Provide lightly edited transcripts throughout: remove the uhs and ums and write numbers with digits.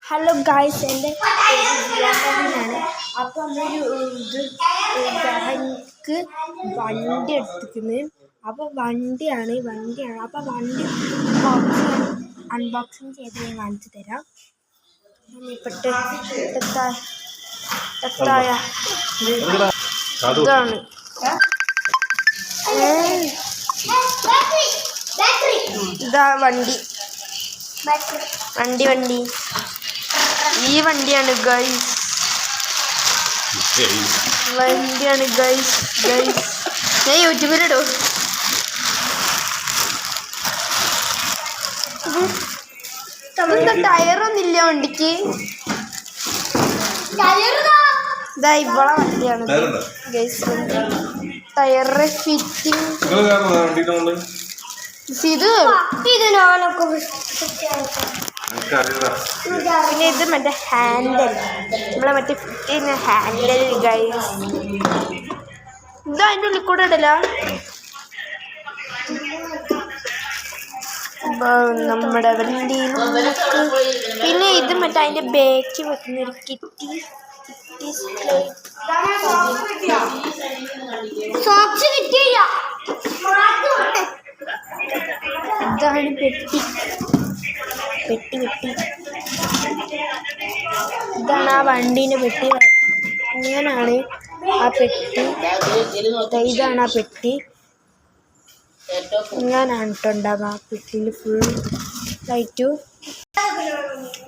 Hello guys, എൻ്റെ പേര്. അപ്പോൾ നമ്മളൊരു ഗ്രഹക്ക് വണ്ടി എടുത്തിരിക്കുന്നത്. അപ്പോൾ വണ്ടിയാണ്. അപ്പോൾ വണ്ടി അൺബോക്സിങ് ചെയ്ത് ഞാൻ കാണിച്ചു തരാം. ഇതാണ് ഇതാ വണ്ടി. ഈ വണ്ടിയാണ് ഗൈസ്. ഞാൻ യൂട്യൂബിലിടും. ടയറൊന്നുമില്ല വണ്ടിക്ക്. ഇതാ ഇവളെ വണ്ടിയാണ് ഗൈസ്. ടയർ ഫിറ്റിംഗ് ഇത് ഞാനൊക്കെ. പിന്നെ ഇത് മറ്റേ ഹാൻഡിൽ, നമ്മളെ മറ്റേ ഫിറ്റിന് ഹാൻഡിൽ ഗൈസ്. ഇതാ അതിൻ്റെ ഉള്ളിൽ കൂടെ ഇടല. നമ്മുടെ വണ്ടിയിൽ. പിന്നെ ഇത് മറ്റേ അതിൻ്റെ ബാക്ക് വെക്കുന്നൊരു കിറ്റി. ഇതാണ് പെട്ടി. ഇതാണ് ആ വണ്ടീൻ്റെ പെട്ടി. ഇങ്ങനാണ് ആ പെട്ടി. ഇതാണ് ആ പെട്ടി. ഇങ്ങനാണ് കേട്ടോ ഉണ്ടാവുക. ആ പെട്ടിയിൽ ഫുൾ ലൈറ്റു.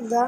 ഇതാ